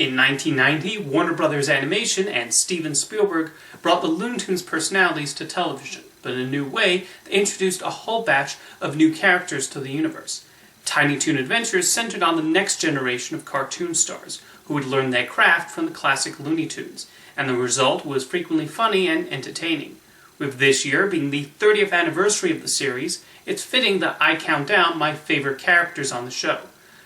In 1990, Warner Brothers Animation and Steven Spielberg brought the Looney Tunes personalities to television, but in a new way, they introduced a whole batch of new characters to the universe. Tiny Toon Adventures centered on the next generation of cartoon stars, who would learn their craft from the classic Looney Tunes, and the result was frequently funny and entertaining. With this year being the 30th anniversary of the series, it's fitting that I count down my favorite characters on the show.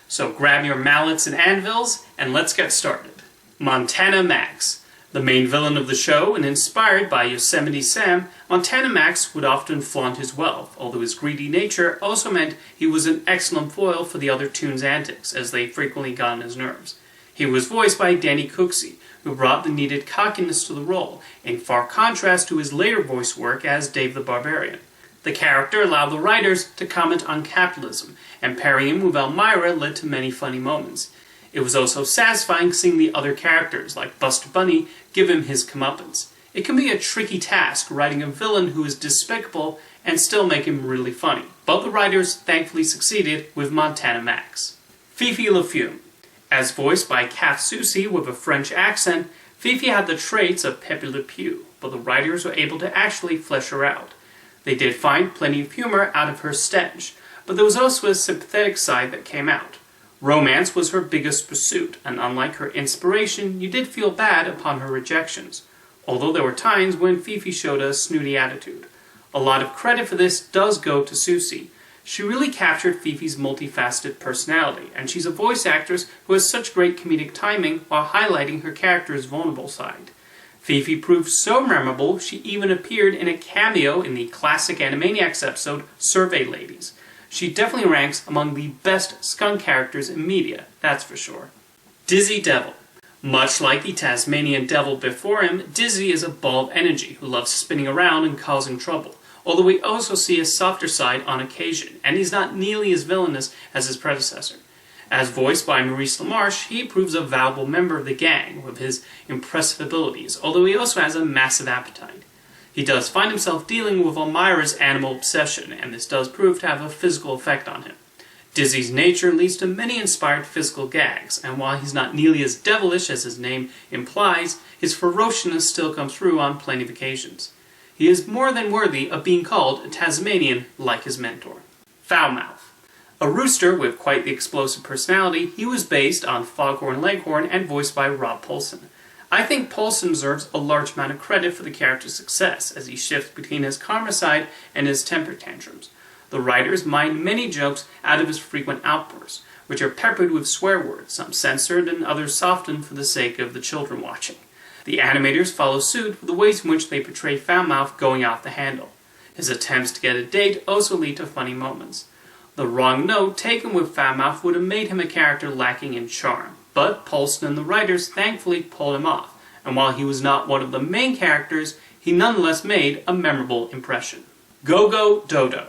So grab your mallets and anvils, and let's get started. Montana Max. The main villain of the show, and inspired by Yosemite Sam, Montana Max would often flaunt his wealth, although his greedy nature also meant he was an excellent foil for the other Toons' antics, as they frequently got on his nerves. He was voiced by Danny Cooksey, who brought the needed cockiness to the role, in far contrast to his later voice work as Dave the Barbarian. The character allowed the writers to comment on capitalism, and pairing him with Elmyra led to many funny moments. It was also satisfying seeing the other characters, like Buster Bunny, give him his comeuppance. It can be a tricky task writing a villain who is despicable and still make him really funny, but the writers thankfully succeeded with Montana Max. Fifi Le Fume. As voiced by Kat Soucy with a French accent, Fifi had the traits of Pepe Le Pew, but the writers were able to actually flesh her out. They did find plenty of humor out of her stench, but there was also a sympathetic side that came out. Romance was her biggest pursuit, and unlike her inspiration, you did feel bad upon her rejections, although there were times when Fifi showed a snooty attitude. A lot of credit for this does go to Soucy. She really captured Fifi's multifaceted personality, and she's a voice actress who has such great comedic timing while highlighting her character's vulnerable side. Fifi proved so memorable, she even appeared in a cameo in the classic Animaniacs episode, Survey Ladies. She definitely ranks among the best skunk characters in media, that's for sure. Dizzy Devil. Much like the Tasmanian Devil before him, Dizzy is a ball of energy who loves spinning around and causing trouble, although we also see a softer side on occasion, and he's not nearly as villainous as his predecessor. As voiced by Maurice LaMarche, he proves a valuable member of the gang with his impressive abilities, although he also has a massive appetite. He does find himself dealing with Elmyra's animal obsession, and this does prove to have a physical effect on him. Dizzy's nature leads to many inspired physical gags, and while he's not nearly as devilish as his name implies, his ferociousness still comes through on plenty of occasions. He is more than worthy of being called a Tasmanian like his mentor. FoulMouth. A rooster with quite the explosive personality, he was based on Foghorn Leghorn and voiced by Rob Paulsen. I think Paulsen deserves a large amount of credit for the character's success, as he shifts between his calmer side and his temper tantrums. The writers mined many jokes out of his frequent outbursts, which are peppered with swear words, some censored and others softened for the sake of the children watching. The animators follow suit with the ways in which they portray FoulMouth going off the handle. His attempts to get a date also lead to funny moments. The wrong note taken with FoulMouth would have made him a character lacking in charm, but Paulsen and the writers thankfully pulled him off, and while he was not one of the main characters, he nonetheless made a memorable impression. Gogo Dodo.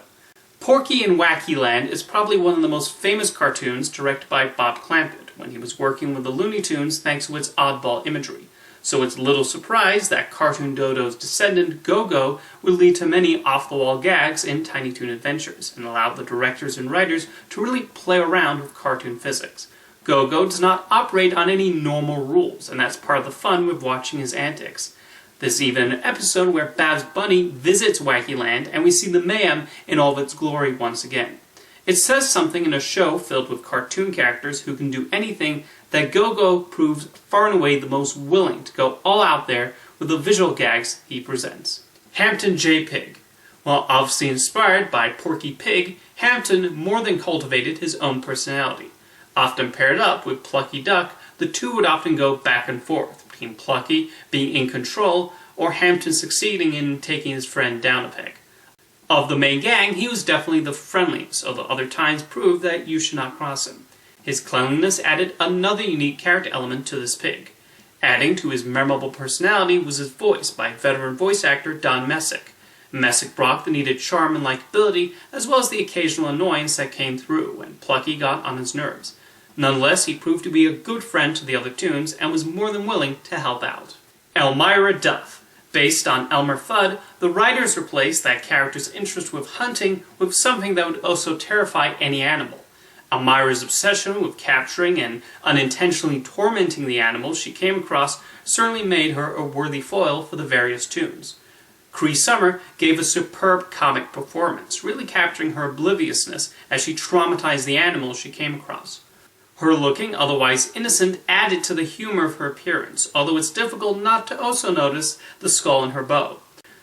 Porky in Wacky Land is probably one of the most famous cartoons directed by Bob Clampett when he was working with the Looney Tunes thanks to its oddball imagery. So it's little surprise that Cartoon Dodo's descendant, Gogo, would lead to many off-the-wall gags in Tiny Toon Adventures, and allowed the directors and writers to really play around with cartoon physics. Gogo does not operate on any normal rules, and that's part of the fun with watching his antics. There's even an episode where Babs Bunny visits Wacky Land, and we see the mayhem in all of its glory once again. It says something in a show filled with cartoon characters who can do anything that Gogo proves far and away the most willing to go all out there with the visual gags he presents. Hampton J. Pig. While obviously inspired by Porky Pig, Hampton more than cultivated his own personality. Often paired up with Plucky Duck, the two would often go back and forth, between Plucky being in control or Hampton succeeding in taking his friend down a peg. Of the main gang, he was definitely the friendliest, although other times proved that you should not cross him. His cleanliness added another unique character element to this pig. Adding to his memorable personality was his voice by veteran voice actor Don Messick. Messick brought the needed charm and likability, as well as the occasional annoyance that came through when Plucky got on his nerves. Nonetheless, he proved to be a good friend to the other Toons and was more than willing to help out. Elmyra Duff. Based on Elmer Fudd, the writers replaced that character's interest with hunting with something that would also terrify any animal. Elmyra's obsession with capturing and unintentionally tormenting the animals she came across certainly made her a worthy foil for the various Toons. Cree Summer gave a superb comic performance, really capturing her obliviousness as she traumatized the animals she came across. Her looking otherwise innocent added to the humor of her appearance, although it's difficult not to also notice the skull in her bow.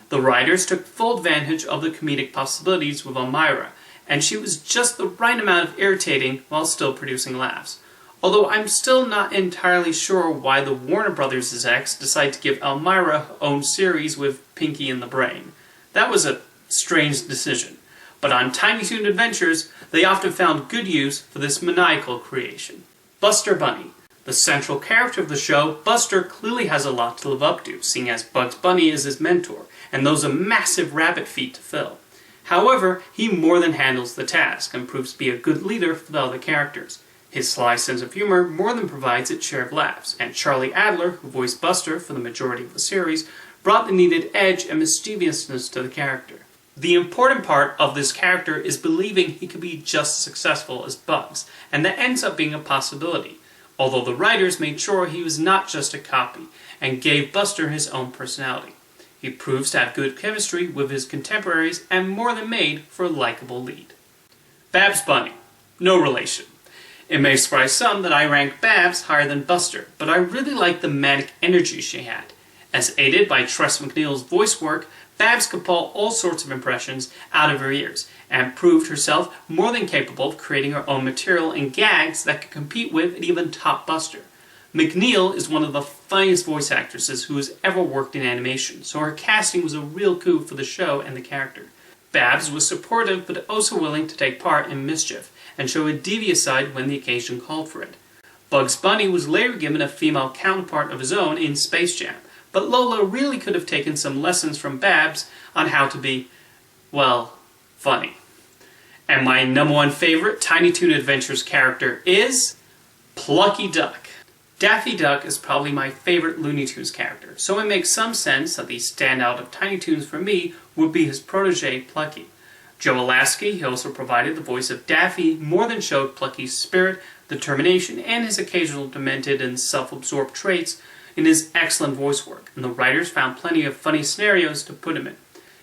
The writers took full advantage of the comedic possibilities with Elmyra, and she was just the right amount of irritating while still producing laughs. Although I'm still not entirely sure why the Warner Brothers' execs decided to give Elmyra her own series with Pinky and the Brain. That was a strange decision. But on Tiny Toon Adventures, they often found good use for this maniacal creation. Buster Bunny. The central character of the show, Buster clearly has a lot to live up to, seeing as Bugs Bunny is his mentor, and those are massive rabbit feet to fill. However, he more than handles the task, and proves to be a good leader for the other characters. His sly sense of humor more than provides its share of laughs, and Charlie Adler, who voiced Buster for the majority of the series, brought the needed edge and mischievousness to the character. The important part of this character is believing he could be just as successful as Bugs, and that ends up being a possibility, although the writers made sure he was not just a copy, and gave Buster his own personality. He proves to have good chemistry with his contemporaries and more than made for a likable lead. Babs Bunny. No relation. It may surprise some that I rank Babs higher than Buster, but I really like the manic energy she had. As aided by Tress MacNeille's voice work, Babs could pull all sorts of impressions out of her ears, and proved herself more than capable of creating her own material and gags that could compete with and even top Buster. MacNeille is one of the funniest voice actresses who has ever worked in animation, so her casting was a real coup for the show and the character. Babs was supportive but also willing to take part in mischief, and show a devious side when the occasion called for it. Bugs Bunny was later given a female counterpart of his own in Space Jam, but Lola really could have taken some lessons from Babs on how to be, well, funny. And my #1 favorite Tiny Toon Adventures character is Plucky Duck. Daffy Duck is probably my favorite Looney Tunes character, so it makes some sense that the standout of Tiny Toons for me would be his protege, Plucky. Joe Alasky, who also provided the voice of Daffy, more than showed Plucky's spirit, determination, and his occasional demented and self-absorbed traits in his excellent voice work, and the writers found plenty of funny scenarios to put him in.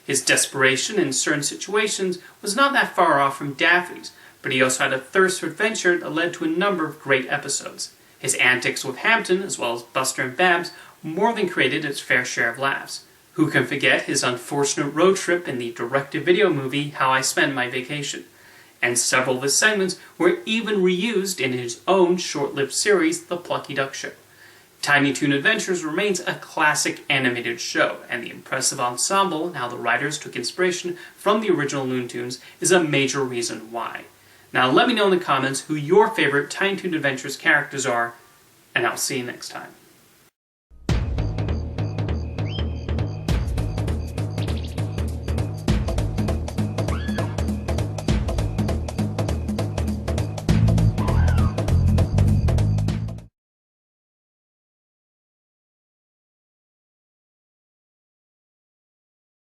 His desperation in certain situations was not that far off from Daffy's, but he also had a thirst for adventure that led to a number of great episodes. His antics with Hampton, as well as Buster and Babs, more than created its fair share of laughs. Who can forget his unfortunate road trip in the direct-to-video movie How I Spend My Vacation? And several of his segments were even reused in his own short-lived series, The Plucky Duck Show. Tiny Toon Adventures remains a classic animated show, and the impressive ensemble and how the writers took inspiration from the original Looney Tunes is a major reason why. Now let me know in the comments who your favorite Tiny Toon Adventures characters are, and I'll see you next time.